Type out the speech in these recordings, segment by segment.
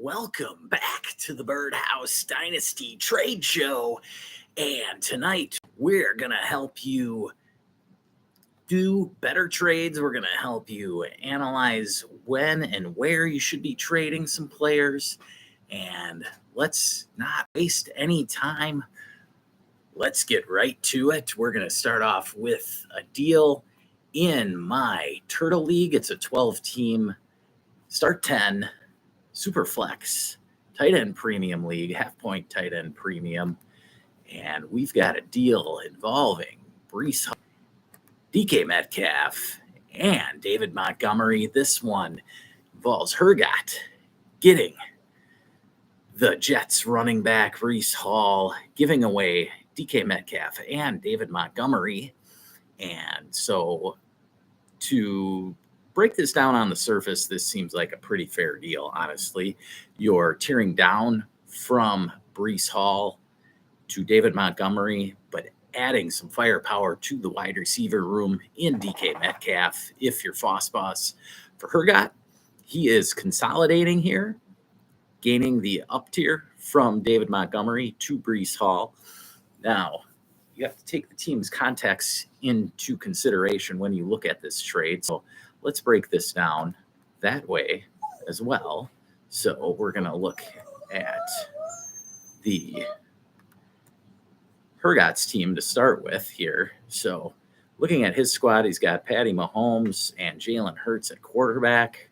welcome back to the Birdhouse Dynasty Trade Show. And tonight we're going to help you do better trades. We're going to help you analyze when and where you should be trading some players. And let's not waste any time. Let's get right to it. We're going to start off with a deal in my Turtle League. It's a 12-team start 10 super flex tight end premium league, half-point tight end premium. And we've got a deal involving Breece Hall, DK Metcalf, and David Montgomery. This one involves Hergot getting the Jets running back Breece Hall, giving away DK Metcalf and David Montgomery. And so to break this down on the surface, this seems like a pretty fair deal, honestly. You're tearing down from Breece Hall to David Montgomery, but adding some firepower to the wide receiver room in DK Metcalf. If you're Foss Boss for Hergot, he is consolidating here, gaining the up tier from David Montgomery to Breece Hall. Now, you have to take the team's context into consideration when you look at this trade. So let's break this down that way as well. So we're going to look at the Hergot's team to start with here. So looking at his squad, he's got Patty Mahomes and Jalen Hurts at quarterback.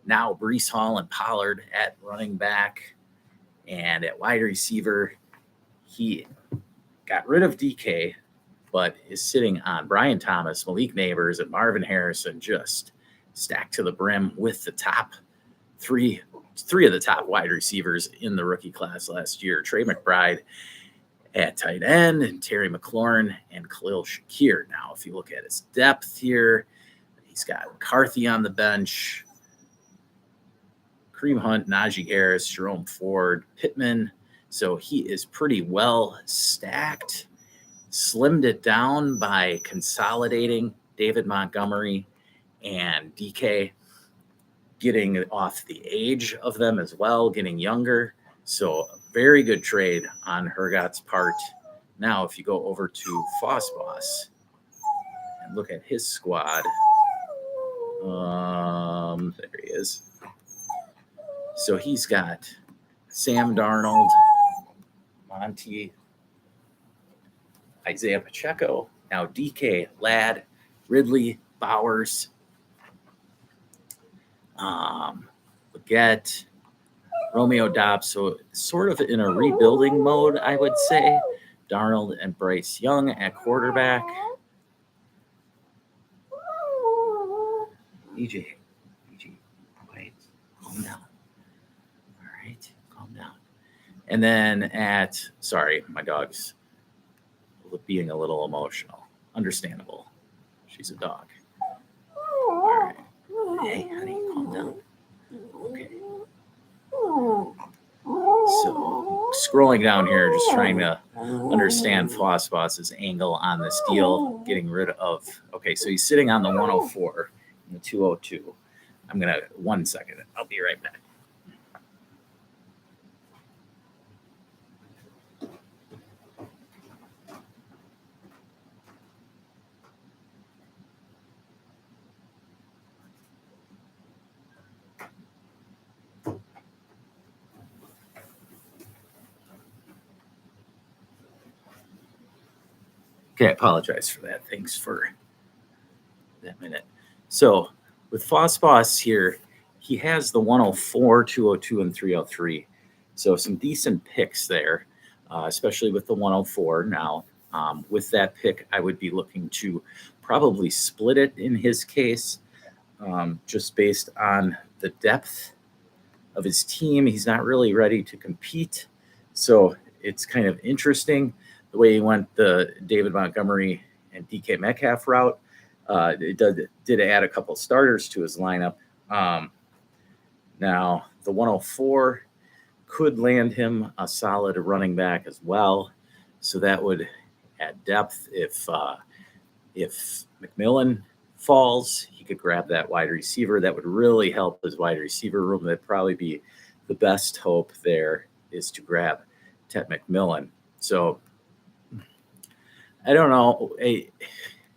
Now Breece Hall and Pollard at running back. And at wide receiver, he got rid of DK, but is sitting on Brian Thomas, Malik Neighbors, and Marvin Harrison, just stacked to the brim with the top three of the top wide receivers in the rookie class last year. Trey McBride at tight end, and Terry McLaurin and Khalil Shakir. Now, if you look at his depth here, he's got McCarthy on the bench, Kareem Hunt, Najee Harris, Jerome Ford, Pittman. So he is pretty well stacked. Slimmed it down by consolidating David Montgomery and DK, getting off the age of them as well, getting younger. So very good trade on Hergot's part. Now, if you go over to Foss Boss and look at his squad, there he is. So he's got Sam Darnold, Monty, Isaiah Pacheco, now DK, Ladd, Ridley, Bowers, Leggett, Romeo Dobbs. So sort of in a rebuilding mode, I would say. Darnold and Bryce Young at quarterback. EJ, wait, calm down. All right, calm down. And then my dog's being a little emotional. Understandable. She's a dog. All right. Hey, honey, calm down. Okay. So, scrolling down here, just trying to understand Foss Boss's angle on this deal, getting rid of. Okay, so he's sitting on the 104 and the 202. One second. I'll be right back. Okay, I apologize for that. Thanks for that minute. So with Foss Boss here, he has the 104, 202, and 303. So some decent picks there, especially with the 104. Now, with that pick, I would be looking to probably split it in his case, just based on the depth of his team. He's not really ready to compete. So it's kind of interesting the way he went the David Montgomery and DK Metcalf route. It did add a couple starters to his lineup. Now, the 104 could land him a solid running back as well. So that would add depth. If McMillan falls, he could grab that wide receiver. That would really help his wide receiver room. That'd probably be the best hope there is to grab Ted McMillan. So I don't know.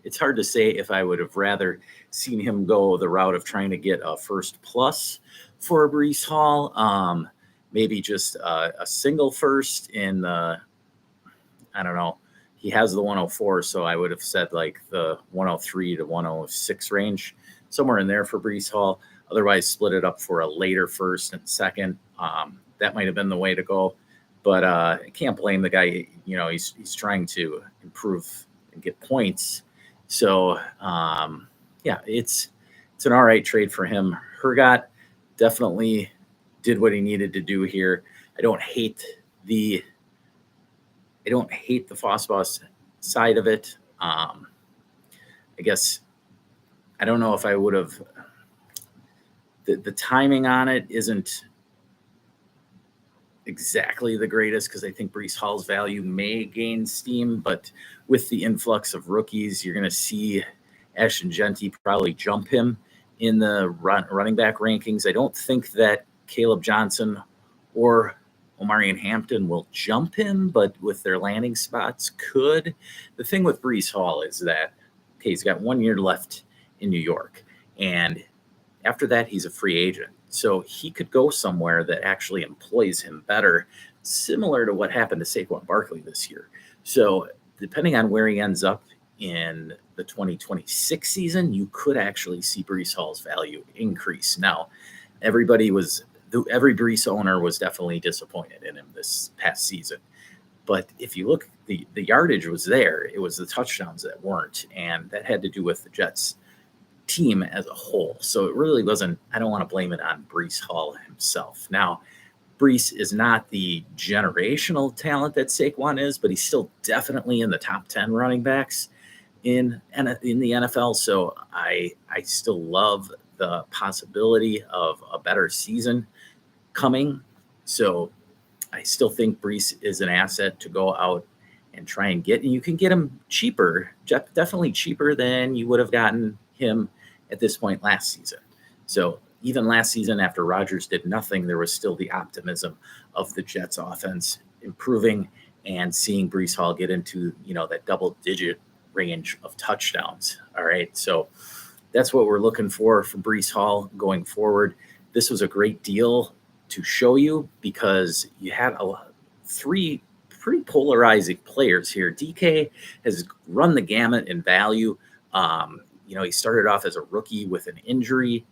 It's hard to say if I would have rather seen him go the route of trying to get a first plus for Breece Hall. Maybe just a single first in the, I don't know. He has the 104, so I would have said like the 103 to 106 range, somewhere in there for Breece Hall. Otherwise, split it up for a later first and second. That might have been the way to go. But I can't blame the guy. He's trying to improve and get points. So, it's an all right trade for him. Hergot definitely did what he needed to do here. I don't hate the Fossboss side of it. I guess I don't know if I would have. The timing on it isn't exactly the greatest because I think Breece Hall's value may gain steam, but with the influx of rookies, you're going to see Ashton Genty probably jump him in the running back rankings. I don't think that Caleb Johnson or Omarion Hampton will jump him, but with their landing spots could. The thing with Breece Hall is that, okay, he's got 1 year left in New York, and after that, he's a free agent. So he could go somewhere that actually employs him better, similar to what happened to Saquon Barkley this year. So depending on where he ends up in the 2026 season, you could actually see Breece Hall's value increase. Now, every Breece owner was definitely disappointed in him this past season. But if you look, the yardage was there. It was the touchdowns that weren't, and that had to do with the Jets team as a whole. So it really wasn't, I don't want to blame it on Breece Hall himself. Now, Breece is not the generational talent that Saquon is, but he's still definitely in the top 10 running backs in the NFL. So I still love the possibility of a better season coming. So I still think Breece is an asset to go out and try and get, and you can get him cheaper, definitely cheaper than you would have gotten him at this point last season. So even last season, after Rodgers did nothing, there was still the optimism of the Jets offense improving and seeing Breece Hall get into, that double-digit range of touchdowns. All right, so that's what we're looking for Breece Hall going forward. This was a great deal to show you because you had three pretty polarizing players here. DK has run the gamut in value. He started off as a rookie with an injury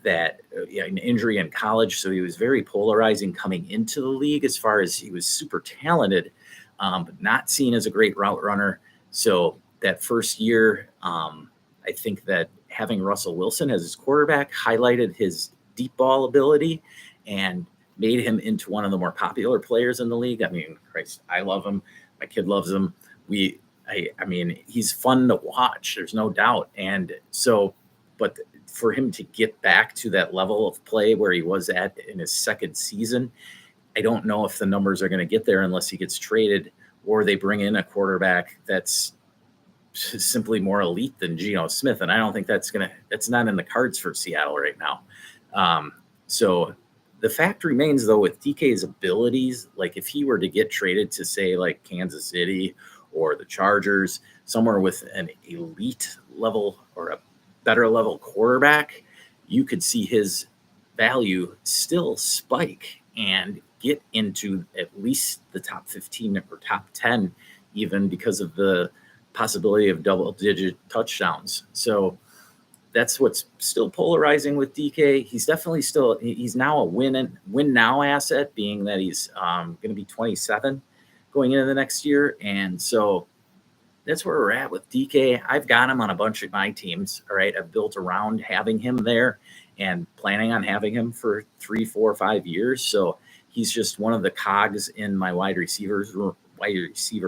in college. So he was very polarizing coming into the league as far as he was super talented, but not seen as a great route runner. So that first year, I think that having Russell Wilson as his quarterback highlighted his deep ball ability and made him into one of the more popular players in the league. I mean, Christ, I love him. My kid loves him. I mean, he's fun to watch. There's no doubt. And so, but for him to get back to that level of play where he was at in his second season, I don't know if the numbers are going to get there unless he gets traded or they bring in a quarterback that's simply more elite than Geno Smith. And I don't think that's not in the cards for Seattle right now. So the fact remains, though, with DK's abilities, like if he were to get traded to, say, like Kansas City or the Chargers, somewhere with an elite level or a better level quarterback, you could see his value still spike and get into at least the top 15 or top 10, even because of the possibility of double-digit touchdowns. So that's what's still polarizing with DK. He's definitely he's now a win now asset, being that he's going to be 27 going into the next year. And so that's where we're at with DK. I've got him on a bunch of my teams. All right. I've built around having him there and planning on having him for 3, 4, 5 years. So he's just one of the cogs in my wide receiver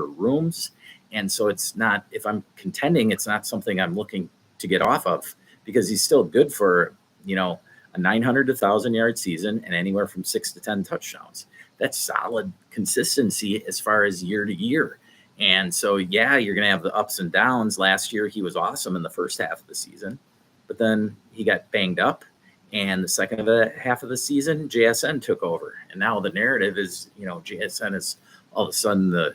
rooms. And so it's not, if I'm contending, it's not something I'm looking to get off of, because he's still good for, a 900 to 1,000 yard season and anywhere from 6 to 10 touchdowns. That's solid consistency as far as year to year. And so, yeah, you're going to have the ups and downs. Last year, he was awesome in the first half of the season, but then he got banged up And the second half of the season, JSN took over. And now the narrative is, JSN is all of a sudden the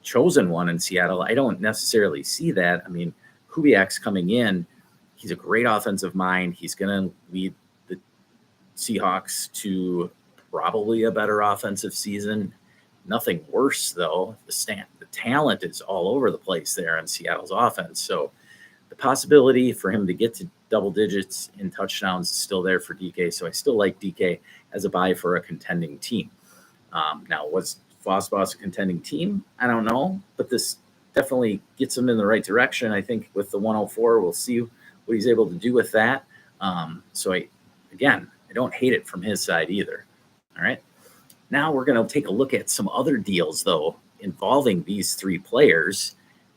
chosen one in Seattle. I don't necessarily see that. I mean, Kubiak's coming in. He's a great offensive mind. He's going to lead the Seahawks to probably a better offensive season. Nothing worse, though. The talent is all over the place there on Seattle's offense. So the possibility for him to get to double digits in touchdowns is still there for DK. So I still like DK as a buy for a contending team. Now, was Foss a contending team? I don't know, but this definitely gets him in the right direction. I think with the 104, we'll see what he's able to do with that. So I don't hate it from his side either. All right. Now we're going to take a look at some other deals, though, involving these three players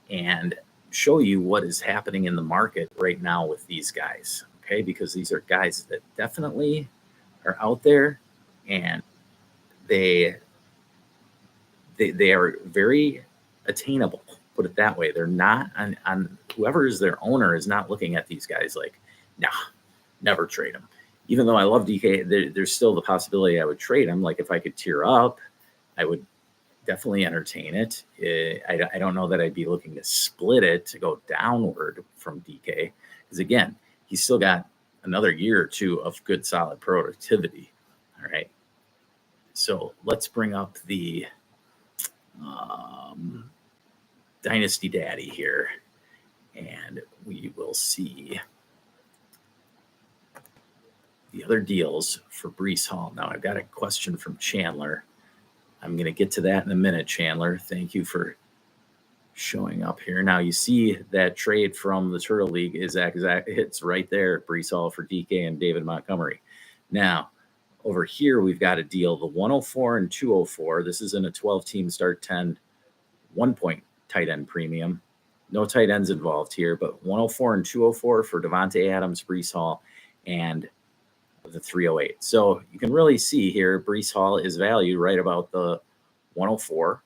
and show you what is happening in the market right now with these guys. Okay. Because these are guys that definitely are out there, and they are very attainable, put it that way. They're not on whoever is their owner is not looking at these guys like, nah, never trade them. Even though I love DK, there's still the possibility I would trade him. Like if I could tier up, I would definitely entertain it. I don't know that I'd be looking to split it to go downward from DK, because again, he's still got another year or two of good, solid productivity. All right. So let's bring up the Dynasty Daddy here, and we will see the other deals for Breece Hall. Now, I've got a question from Chandler. I'm going to get to that in a minute, Chandler. Thank you for showing up here. Now, you see that trade from the Turtle League is it's right there, Breece Hall for DK and David Montgomery. Now, over here, we've got a deal, the 104 and 204. This is in a 12-team start 10, 1-point tight end premium. No tight ends involved here, but 104 and 204 for Devontae Adams, Breece Hall, and the 308. So you can really see here, Breece Hall is valued right about the 104.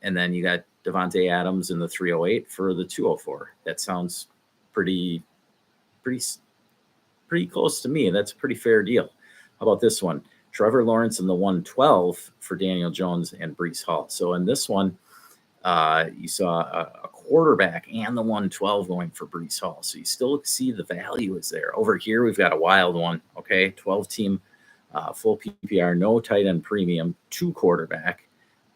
And then you got Devontae Adams in the 308 for the 204. That sounds pretty close to me. That's a pretty fair deal. How about this one? Trevor Lawrence in the 112 for Daniel Jones and Breece Hall. So in this one, you saw a quarterback and the 112 going for Breece Hall. So you still see the value is there. Over here, we've got a wild one. Okay, 12-team, full PPR, no tight end premium, 2 quarterback,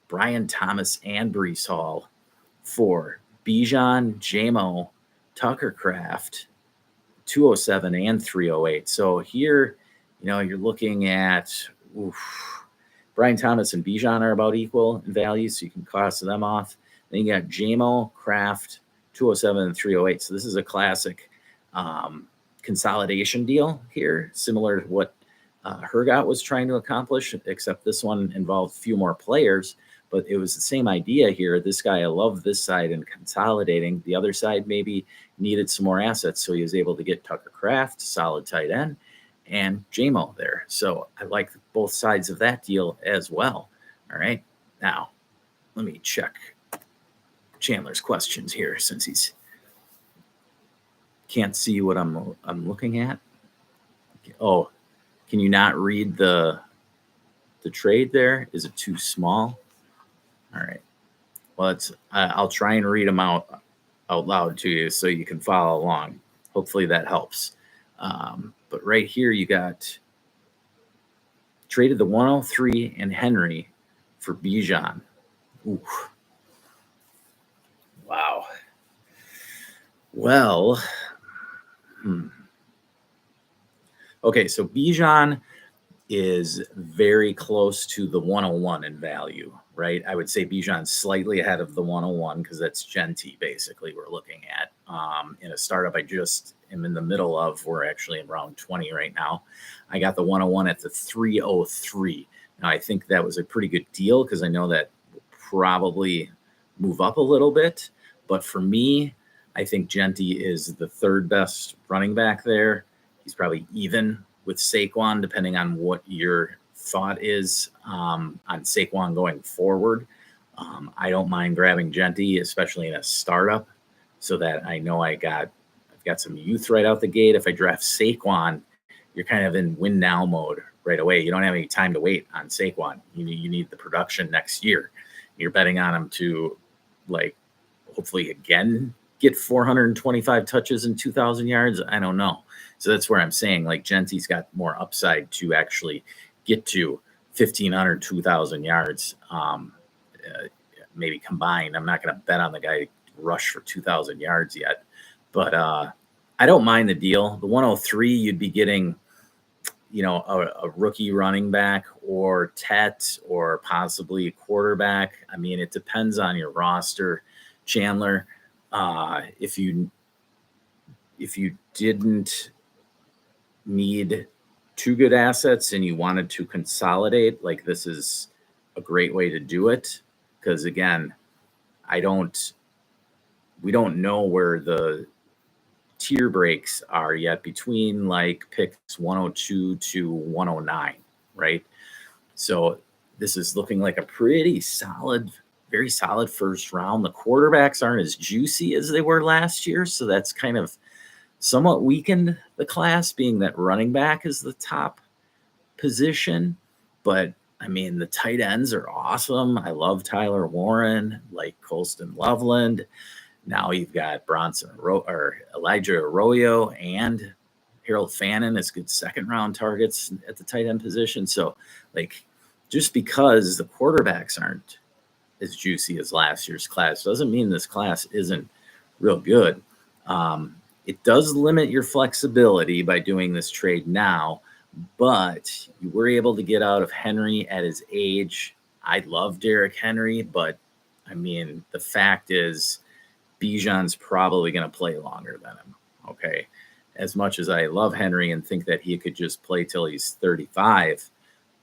Brian Thomas and Breece Hall for Bijan, Jamo, Tucker Kraft, 207 and 308. So here, you're looking at Brian Thomas and Bijan are about equal in value, so you can cross them off. Then you got Jamo, Kraft, 207 and 308. So this is a classic consolidation deal here, similar to what Hergot was trying to accomplish, except this one involved a few more players. But it was the same idea here. This guy, I love this side and consolidating. The other side maybe needed some more assets, so he was able to get Tucker Kraft, solid tight end, and Jamo there. So I like both sides of that deal as well. All right. Now, let me check Chandler's questions here since he's can't see what I'm looking at. Oh, can you not read the trade there? Is it too small? All right. Well, I'll try and read them out loud to you so you can follow along. Hopefully that helps. But right here, you got traded the 103 and Henry for Bijan. Ooh. Wow. Well, okay, so Bijan is very close to the 101 in value, right? I would say Bijan's slightly ahead of the 101 because that's Genty, basically, we're looking at. In a startup I just am in the middle of, we're actually in round 20 right now. I got the 101 at the 303. Now, I think that was a pretty good deal because I know that will probably move up a little bit. But for me, I think Genty is the third best running back there. He's probably even with Saquon, depending on what your thought is on Saquon going forward. I don't mind grabbing Genty, especially in a startup, so that I know I've got some youth right out the gate. If I draft Saquon you're kind of in win now mode right away. You don't have any time to wait on Saquon. You need the production next year. You're betting on him to, like, hopefully again get 425 touches and 2,000 yards. I don't know. So that's where I'm saying, like, Genty's got more upside to actually get to 1,500, 2,000 yards, maybe combined. I'm not going to bet on the guy to rush for 2,000 yards yet, but I don't mind the deal. The 103, you'd be getting, a rookie running back or Tet or possibly a quarterback. I mean, it depends on your roster, Chandler. If you didn't need two good assets and you wanted to consolidate, like, this is a great way to do it. Because again, we don't know where the tier breaks are yet between, like, picks 102 to 109, right? So this is looking like a pretty solid, very solid first round. The quarterbacks aren't as juicy as they were last year, so that's kind of somewhat weakened the class, being that running back is the top position. But I mean, the tight ends are awesome. I love Tyler Warren, like Colston Loveland. Now you've got Elijah Arroyo and Harold Fannin as good second round targets at the tight end position. So, like, just because the quarterbacks aren't as juicy as last year's class doesn't mean this class isn't real good. It does limit your flexibility by doing this trade now, but you were able to get out of Henry at his age. I love Derrick Henry, but I mean, the fact is Bijan's probably going to play longer than him. Okay. As much as I love Henry and think that he could just play till he's 35,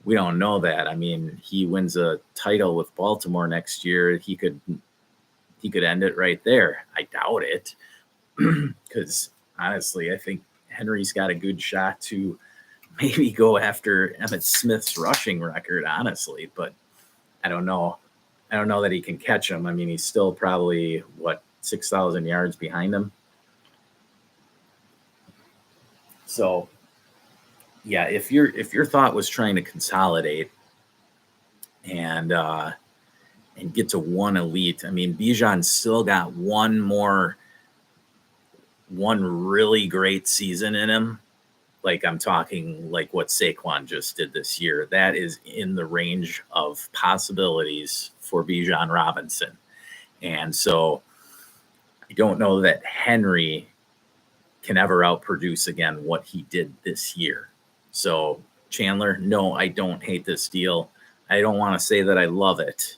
we don't know that. I mean, he wins a title with Baltimore next year. He could end it right there. I doubt it, because honestly, I think Henry's got a good shot to maybe go after Emmitt Smith's rushing record, honestly, but I don't know. I don't know that he can catch him. I mean, he's still probably 6,000 yards behind him. So yeah, if your thought was trying to consolidate and get to one elite, I mean, Bijan's still got one really great season in him. Like, I'm talking like what Saquon just did this year. That is in the range of possibilities for Bijan Robinson. And so I don't know that Henry can ever outproduce again what he did this year. So, Chandler, no, I don't hate this deal. I don't want to say that I love it,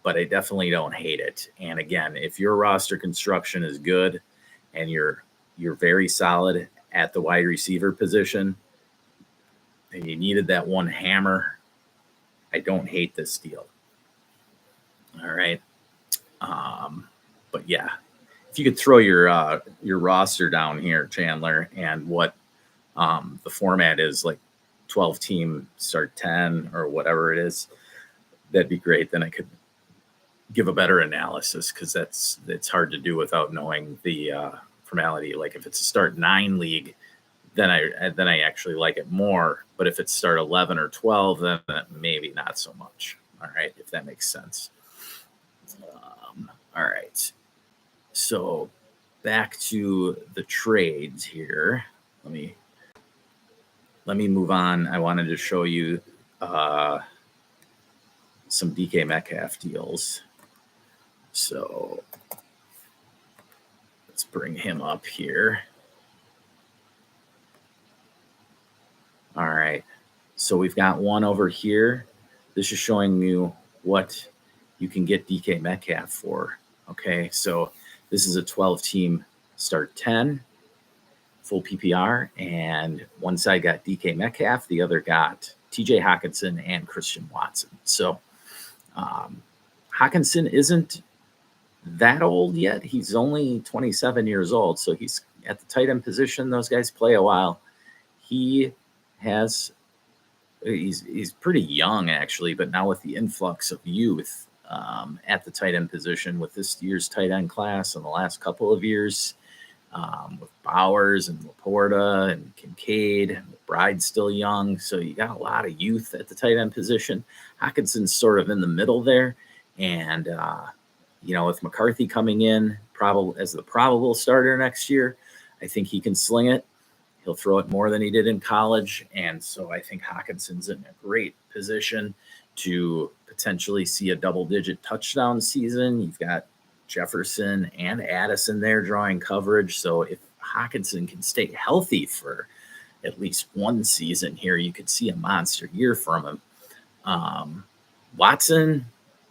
but I definitely don't hate it. And again, if your roster construction is good and you're very solid at the wide receiver position and you needed that one hammer, I don't hate this deal. All right. But yeah, if you could throw your roster down here, Chandler, and what the format is, like 12 team start 10 or whatever it is, that'd be great. Then I could give a better analysis, because it's hard to do without knowing the formality. Like, if it's a start 9 league, then I actually like it more. But if it's start 11 or 12, then maybe not so much. All right, if that makes sense. All right. So back to the trades here. Let me move on. I wanted to show you some DK Metcalf deals. So let's bring him up here. All right. So we've got one over here. This is showing you what you can get DK Metcalf for. Okay. So this is a 12-team start 10, full PPR, and one side got DK Metcalf, the other got TJ Hockenson and Christian Watson. So Hockenson isn't that old yet. He's only 27 years old. So he's at the tight end position. Those guys play a while. He's pretty young, actually, but now with the influx of youth at the tight end position with this year's tight end class and the last couple of years, with Bowers and Laporta and Kincaid. McBride's still young, so you got a lot of youth at the tight end position. Hawkinson's sort of in the middle there, and with McCarthy coming in as the probable starter next year, I think he can sling it. He'll throw it more than he did in college, and so I think Hawkinson's in a great position to potentially see a double-digit touchdown season. You've got Jefferson and Addison there drawing coverage, so if Hawkinson can stay healthy for at least one season here, you could see a monster year from him. Watson,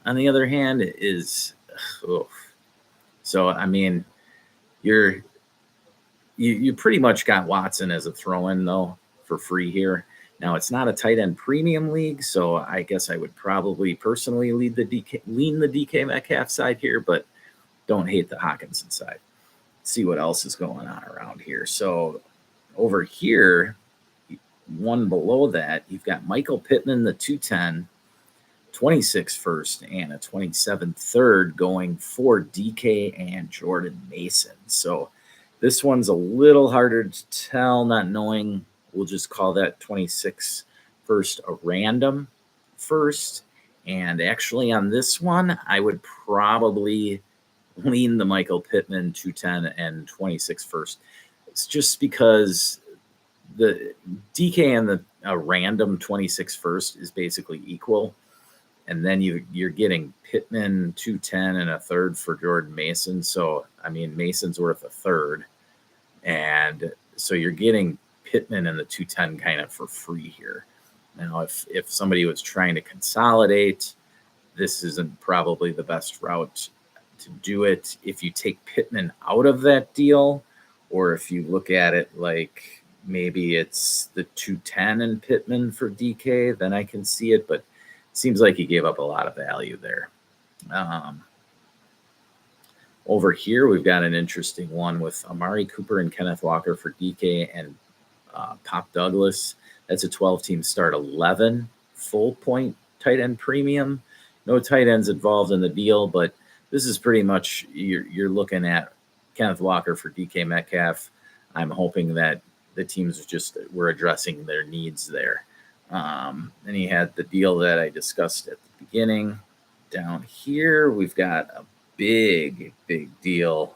on the other hand, is so. I mean, you pretty much got Watson as a throw-in though for free here. Now it's not a tight end premium league, so I guess I would probably personally lean the DK Metcalf side here, but don't hate the Hawkinson side. Let's see what else is going on around here. So over here, one below that, you've got Michael Pittman, the 210, 26 first, and a 27 third going for DK and Jordan Mason. So this one's a little harder to tell, not knowing. We'll just call that 26 first a random first. And actually on this one, I would probably lean the Michael Pittman 210 and 26 first. It's just because the DK and the random 26 first is basically equal. And then you're getting Pittman 210 and a third for Jordan Mason. So, I mean, Mason's worth a third. And so you're getting Pittman and the 210 kind of for free here. Now, if somebody was trying to consolidate, this isn't probably the best route to do it. If you take Pittman out of that deal, or if you look at it like maybe it's the 210 and Pittman for DK, then I can see it. But it seems like he gave up a lot of value there. Over here, we've got an interesting one with Amari Cooper and Kenneth Walker for DK and Pop Douglas. That's a 12-team start, 11 full-point tight end premium. No tight ends involved in the deal, but this is pretty much you're looking at Kenneth Walker for DK Metcalf. I'm hoping that the teams were addressing their needs there. And he had the deal that I discussed at the beginning. Down here, we've got a big deal.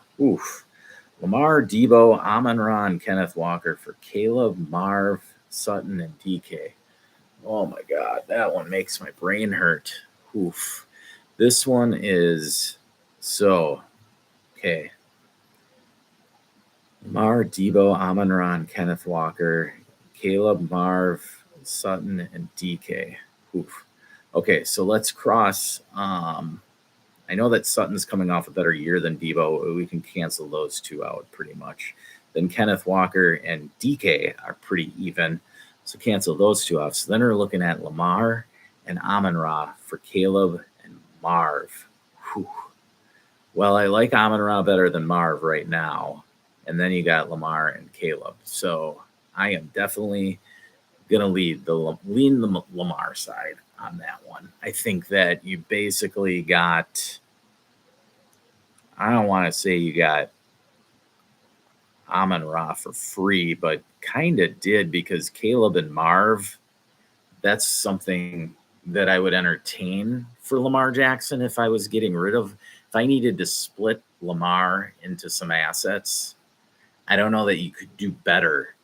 Lamar, Debo, Amon-Ra, and Kenneth Walker for Caleb, Marv, Sutton, and DK. Oh my God, that one makes my brain hurt. This one is okay. Lamar, Debo, Amon-Ra, and Kenneth Walker, Caleb, Marv, Sutton, and DK. Okay, so let's cross. I know that Sutton's coming off a better year than Debo. We can cancel those two out pretty much. Then Kenneth Walker and DK are pretty even, so cancel those two off. So then we're looking at Lamar and Amon-Ra for Caleb and Marv. Well, I like Amon-Ra better than Marv right now. And then you got Lamar and Caleb. So I am definitely going to lean the Lamar side on that one. I think that you basically got, I don't want to say you got Amon-Ra for free, but kind of did, because Caleb and Marv, that's something that I would entertain for Lamar Jackson if I was getting rid of, if I needed to split Lamar into some assets. I don't know that you could do better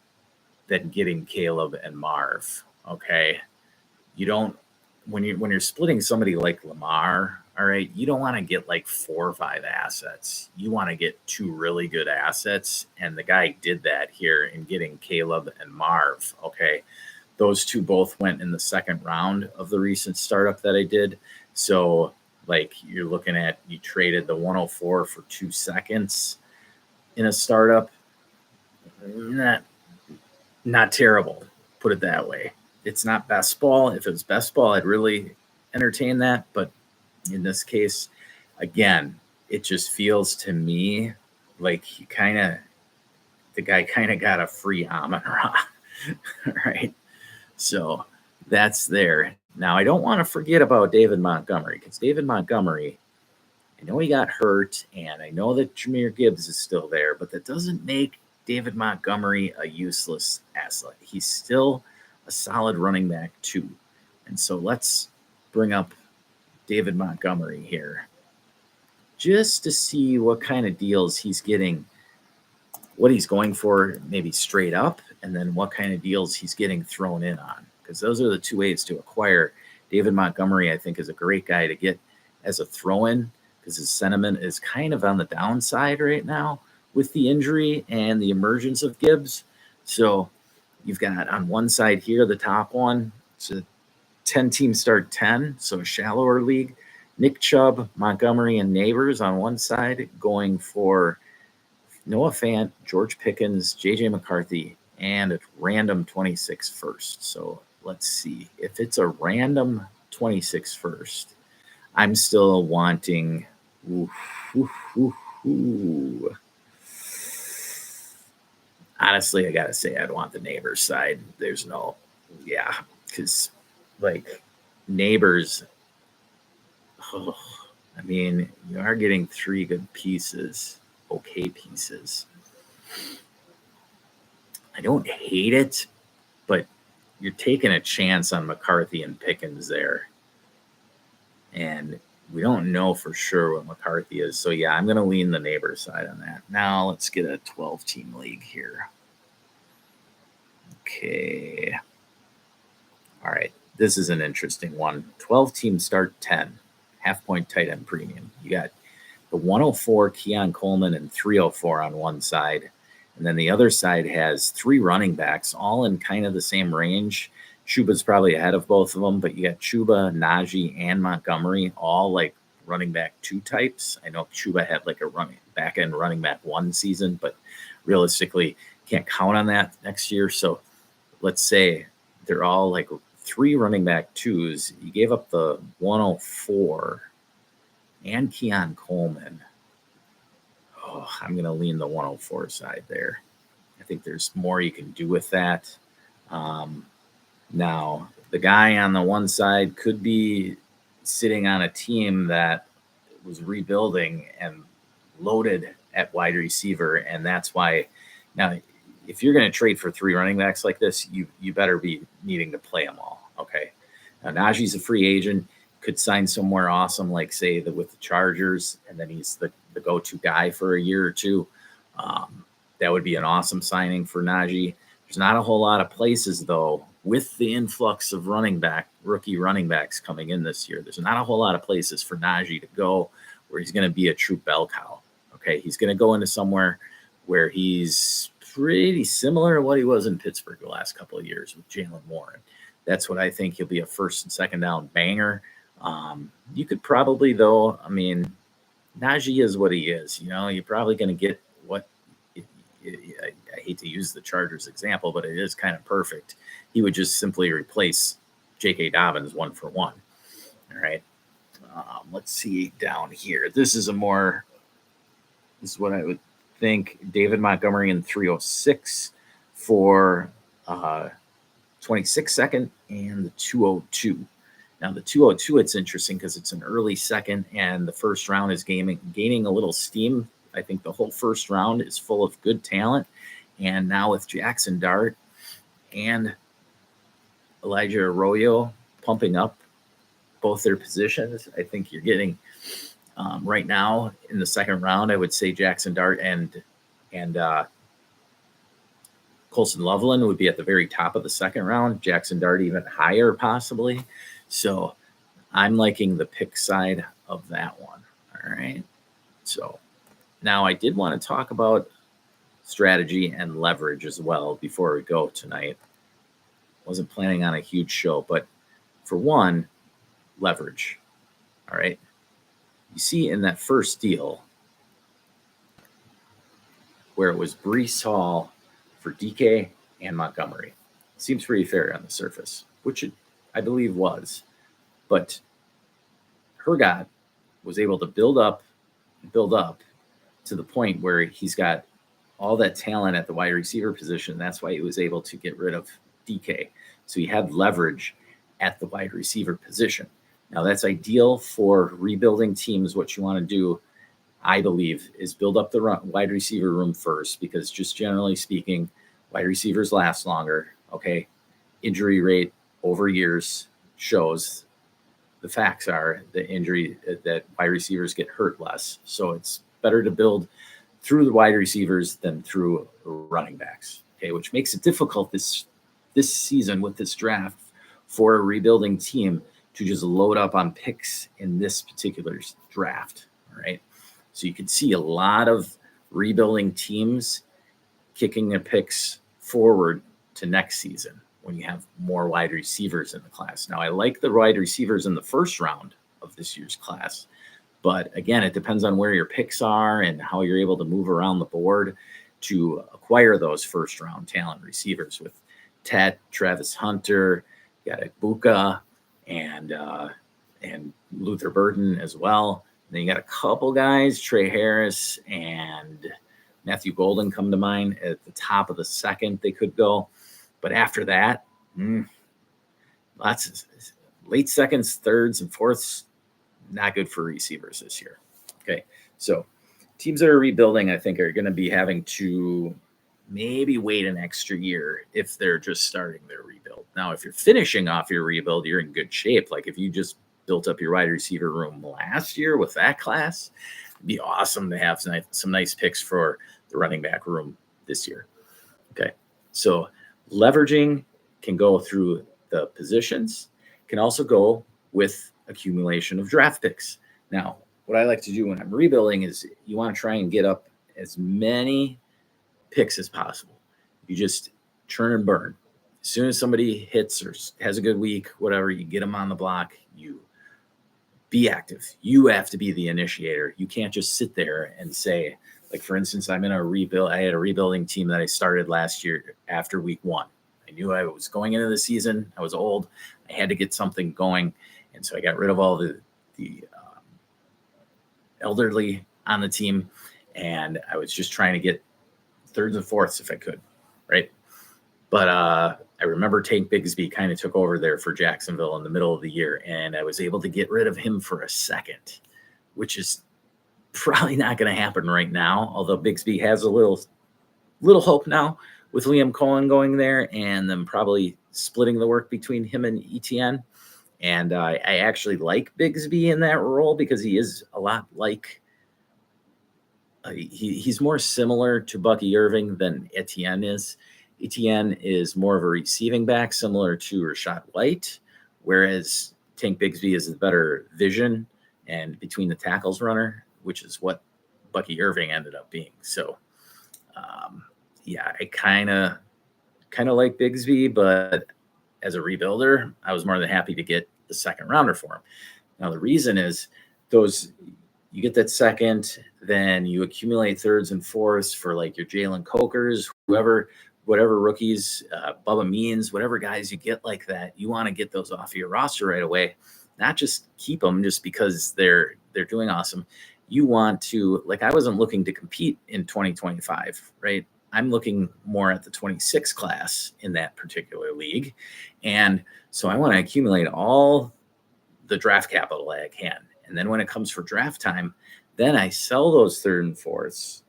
than getting Caleb and Marv. Okay. You don't, when you're splitting somebody like Lamar, all right, you don't want to get like 4 or 5 assets. You want to get 2 really good assets. And the guy did that here in getting Caleb and Marv. Okay. Those two both went in the second round of the recent startup that I did. So like you're looking at, you traded the 104 for 2 seconds in a startup. Not terrible, put it that way. It's not best ball. If it was best ball, I'd really entertain that. But in this case, again, it just feels to me like the guy kind of got a free Amon-Ra, right? So that's there. Now, I don't want to forget about David Montgomery, because David Montgomery I know he got hurt, and I know that Jahmyr Gibbs is still there, but that doesn't make David Montgomery a useless asset. He's still a solid running back too. And so let's bring up David Montgomery here just to see what kind of deals he's getting, what he's going for maybe straight up, and then what kind of deals he's getting thrown in on, because those are the two ways to acquire. David Montgomery, I think, is a great guy to get as a throw-in because his sentiment is kind of on the downside right now with the injury and the emergence of Gibbs. So you've got on one side here, the top one, it's a 10-team start 10, so a shallower league. Nick Chubb, Montgomery, and Neighbors on one side going for Noah Fant, George Pickens, J.J. McCarthy, and a random 26 first. So let's see. If it's a random 26 first, I'm still wanting... Honestly, I got to say I'd want the Neighbors side. There's no... Yeah, because, like, Neighbors... Oh, I mean, you are getting three good pieces, okay pieces. I don't hate it, but you're taking a chance on McCarthy and Pickens there. And we don't know for sure what McCarthy is. So, yeah, I'm going to lean the Neighbor side on that. Now let's get a 12-team league here. Okay. All right. This is an interesting one. 12-team start 10. Half-point tight end premium. You got the 104 Keon Coleman and 304 on one side. And then the other side has three running backs, all in kind of the same range. Chuba's probably ahead of both of them, but you got Chuba, Najee, and Montgomery, all like running back 2 types. I know Chuba had like a back-end running back 1 season, but realistically can't count on that next year. So let's say they're all like 3 running back 2s. You gave up the 104 and Keon Coleman. Oh, I'm going to lean the 104 side there. I think there's more you can do with that. Now, the guy on the one side could be sitting on a team that was rebuilding and loaded at wide receiver, and that's why now if you're going to trade for 3 running backs like this, you better be needing to play them all. Okay. Now, Najee's a free agent, could sign somewhere awesome, like say with the Chargers, and then he's the go-to guy for a year or two. That would be an awesome signing for Najee. There's not a whole lot of places, though, with the influx of rookie running backs coming in this year. There's not a whole lot of places for Najee to go where he's going to be a true bell cow. Okay. He's going to go into somewhere where he's pretty similar to what he was in Pittsburgh the last couple of years with Jalen Warren. That's what I think. He'll be a first and second down banger. You could probably, though, I mean, Najee is what he is. You know, you're probably going to get what I hate to use the Chargers example, but it is kind of perfect. He would just simply replace J.K. Dobbins 1 for 1. All right. Let's see down here. This is what I would think. David Montgomery in 306 for 26 second and the 202. Now the 202, it's interesting because it's an early second and the first round is gaining a little steam. I think the whole first round is full of good talent. And now with Jackson Dart and Elijah Arroyo pumping up both their positions, I think you're getting right now in the second round, I would say Jackson Dart and Colson Loveland would be at the very top of the second round. Jackson Dart even higher possibly. So I'm liking the pick side of that one. All right. So now I did want to talk about strategy and leverage as well before we go tonight. Wasn't planning on a huge show, but for one, leverage. All right. You see in that first deal where it was Breece Hall for DK and Montgomery. Seems pretty fair on the surface, which it, I believe, was. But Hergot was able to build up to the point where he's got all that talent at the wide receiver position. That's why he was able to get rid of DK. So he had leverage at the wide receiver position. Now, that's ideal for rebuilding teams. What you want to do, I believe, is build up the wide receiver room first, because just generally speaking, wide receivers last longer. Okay. Injury rate over years shows the facts are that wide receivers get hurt less. So it's better to build through the wide receivers than through running backs. Okay. Which makes it difficult this season with this draft for a rebuilding team to just load up on picks in this particular draft. All right. So you can see a lot of rebuilding teams kicking their picks forward to next season when you have more wide receivers in the class. Now, I like the wide receivers in the first round of this year's class, but again, it depends on where your picks are and how you're able to move around the board to acquire those first round talent receivers. With Ted, Travis Hunter, you got Ibuka, and Luther Burden as well. And then you got a couple guys, Trey Harris and Matthew Golden come to mind at the top of the second. They could go, but after that, lots of late seconds, thirds, and fourths. Not good for receivers this year. Okay, so teams that are rebuilding, I think, are going to be having to maybe wait an extra year if they're just starting their rebuild. Now, if you're finishing off your rebuild, you're in good shape. Like if you just built up your wide receiver room last year with that class, it'd be awesome to have some nice picks for the running back room this year. Okay, so leveraging can go through the positions, can also go with accumulation of draft picks. Now, what I like to do when I'm rebuilding is you want to try and get up as many picks as possible. You just churn and burn. As soon as somebody hits or has a good week, whatever, you get them on the block. You be active. You have to be the initiator. You can't just sit there and say, like, for instance, I'm in a rebuild. I had a rebuilding team that I started last year after week 1. I knew I was going into the season. I was old. I had to get something going. And so I got rid of all the elderly on the team. And I was just trying to get thirds and fourths if I could, right? But I remember Tank Bigsby kind of took over there for Jacksonville in the middle of the year, and I was able to get rid of him for a second, which is probably not going to happen right now, although Bigsby has a little hope now with Liam Cohen going there and them probably splitting the work between him and ETN. And I actually like Bigsby in that role because he is a lot like he's more similar to Bucky Irving than Etienne is. Etienne is more of a receiving back, similar to Rashad White, whereas Tank Bigsby is the better vision and between the tackles runner, which is what Bucky Irving ended up being. So, I kind of like Bigsby, but as a rebuilder, I was more than happy to get the second rounder for him. Now, the reason is you get that second, then you accumulate thirds and fourths for like your Jalen Cokers, whatever rookies, Bubba Means, whatever guys you get like that, you want to get those off of your roster right away, not just keep them just because they're doing awesome. You want to, like, I wasn't looking to compete in 2025, right? I'm looking more at the 26 class in that particular league. And so I want to accumulate all the draft capital I can. And then when it comes for draft time, then I sell those third and fourths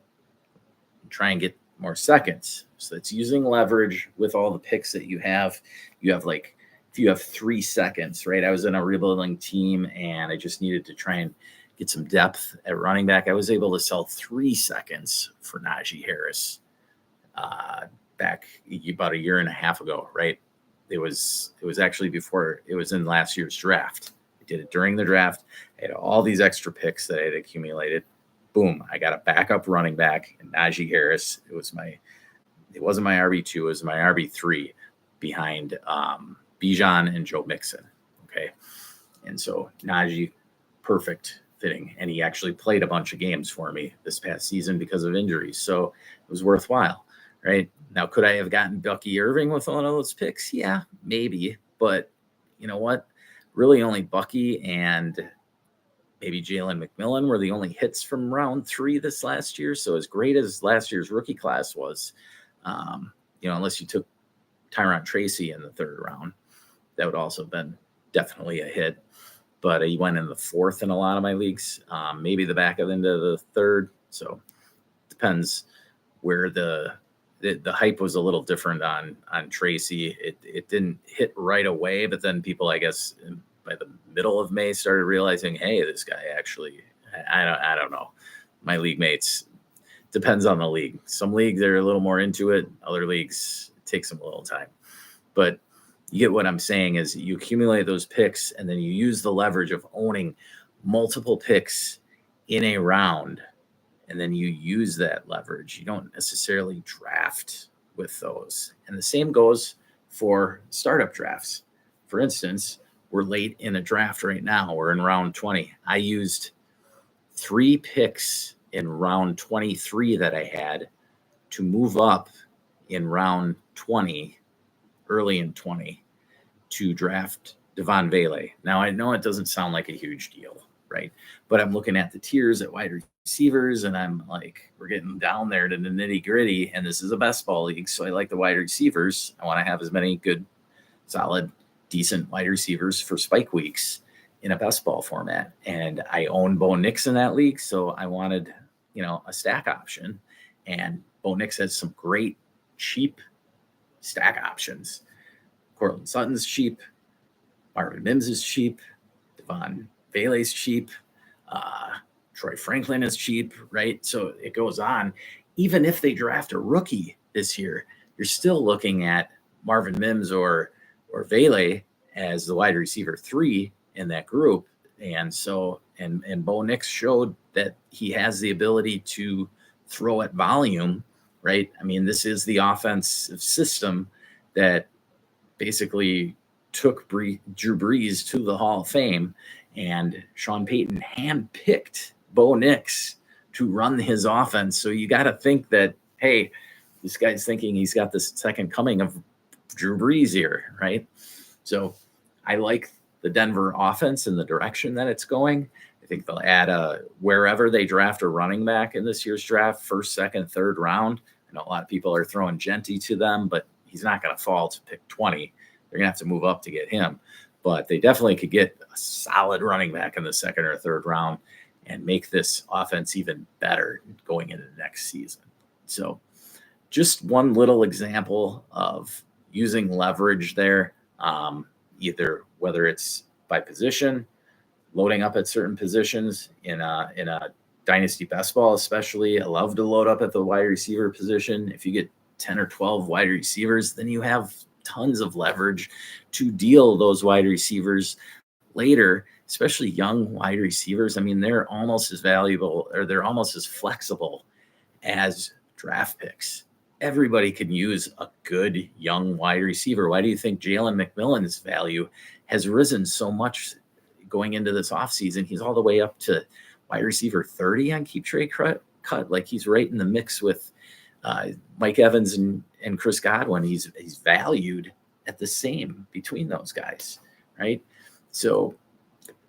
and try and get more seconds. So it's using leverage with all the picks that you have. You have like, if you have 3 seconds, right? I was in a rebuilding team and I just needed to try and get some depth at running back. I was able to sell 3 seconds for Najee Harris back about a year and a half ago, right? It was actually before, it was in last year's draft. I did it during the draft. I had all these extra picks that I had accumulated. Boom, I got a backup running back in Najee Harris. It wasn't my RB2, it was my RB3 behind Bijan and Joe Mixon. Okay. And so Najee, perfect fitting. And he actually played a bunch of games for me this past season because of injuries. So it was worthwhile, right? Now, could I have gotten Bucky Irving with one of those picks? Yeah, maybe. But you know what? Really only Bucky and maybe Jalen McMillan were the only hits from round 3 this last year. So as great as last year's rookie class was, unless you took Tyron Tracy in the 3rd round, that would also have been definitely a hit. but he went in the 4th in a lot of my leagues, maybe the back end of the 3rd. So depends where the hype was a little different on Tracy. It didn't hit right away, but then people, I guess, by the middle of May started realizing, hey, this guy actually, I don't know. My league mates, depends on the league. Some leagues are a little more into it. Other leagues, it takes them a little time. But you get what I'm saying is you accumulate those picks and then you use the leverage of owning multiple picks in a round. And then you use that leverage. You don't necessarily draft with those. And the same goes for startup drafts. For instance, we're late in a draft right now. We're in round 20. I used 3 picks in round 23 that I had to move up in round 20, early in 20, to draft Devon Vele. Now, I know it doesn't sound like a huge deal, right? But I'm looking at the tiers at wide receivers, and I'm like, we're getting down there to the nitty gritty, and this is a best ball league, so I like the wide receivers. I want to have as many good, solid, decent wide receivers for spike weeks in a best ball format. And I own Bo Nix in that league, so I wanted, a stack option. And Bo Nix has some great, cheap stack options. Cortland Sutton's cheap. Marvin Mims is cheap. Devon Vele's cheap. Troy Franklin is cheap, right? So it goes on. Even if they draft a rookie this year, you're still looking at Marvin Mims or Vele as the wide receiver 3 in that group. And so, and Bo Nix showed that he has the ability to throw at volume, right? I mean, this is the offensive system that basically took Drew Brees to the Hall of Fame, and Sean Payton handpicked Bo Nix to run his offense. So you got to think that, hey, this guy's thinking he's got this second coming of Drew Brees here, right? So I like the Denver offense and the direction that it's going. I think they'll add wherever they draft a running back in this year's draft, 1st, 2nd, 3rd round. I know a lot of people are throwing Genty to them, but he's not going to fall to pick 20. They're going to have to move up to get him. But they definitely could get a solid running back in the 2nd or 3rd round and make this offense even better going into the next season. So just one little example of using leverage there, either whether it's by position, loading up at certain positions in a dynasty best ball, especially. I love to load up at the wide receiver position. If you get 10 or 12 wide receivers, then you have tons of leverage to deal those wide receivers later, especially young wide receivers. I mean, they're almost as valuable, or they're almost as flexible as draft picks. Everybody can use a good young wide receiver. Why do you think Jalen McMillan's value has risen so much going into this offseason? He's all the way up to wide receiver 30 on Keep Trade Cut. Like, he's right in the mix with Mike Evans and Chris Godwin. He's valued at the same between those guys, right? So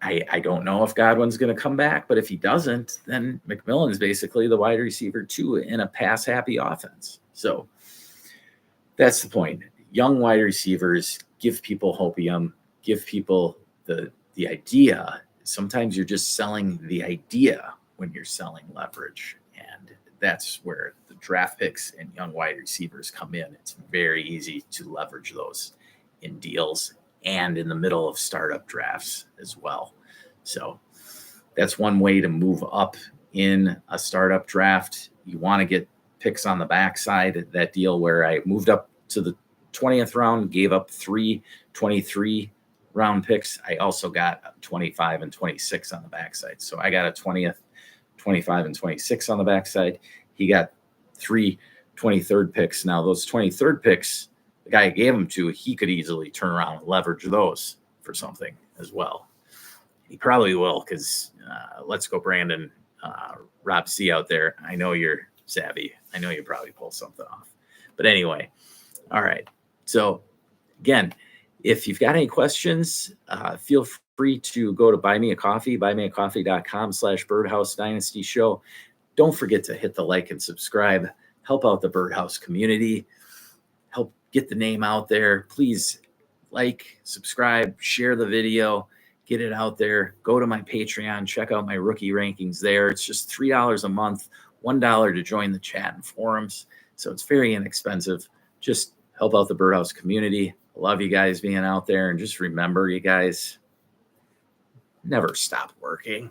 I don't know if Godwin's going to come back, but if he doesn't, then McMillan is basically the wide receiver 2 in a pass-happy offense. So that's the point. Young wide receivers, give people hopium, give people the idea. Sometimes you're just selling the idea when you're selling leverage, and that's where the draft picks and young wide receivers come in. It's very easy to leverage those in deals and in the middle of startup drafts as well. So that's one way to move up in a startup draft. You want to get picks on the backside. That deal where I moved up to the 20th round, gave up 3 23 round picks. I also got 25 and 26 on the backside. So I got a 20th, 25 and 26 on the backside. He got 3 23rd picks. Now those 23rd picks, the guy I gave them to, he could easily turn around and leverage those for something as well. He probably will, because let's go Brandon, Rob C out there. I know you're savvy. I know you probably pull something off. But anyway, all right. So again, if you've got any questions, feel free to go to Buy Me a Coffee, buymeacoffee.com/Birdhouse Dynasty Show. Don't forget to hit the like and subscribe. Help out the Birdhouse community. Help get the name out there. Please like, subscribe, share the video. get it out there. Go to my Patreon, check out my rookie rankings there. It's just $3 a month, $1 to join the chat and forums. So it's very inexpensive. Just help out the Birdhouse community. I love you guys being out there. And just remember, you guys, never stop working.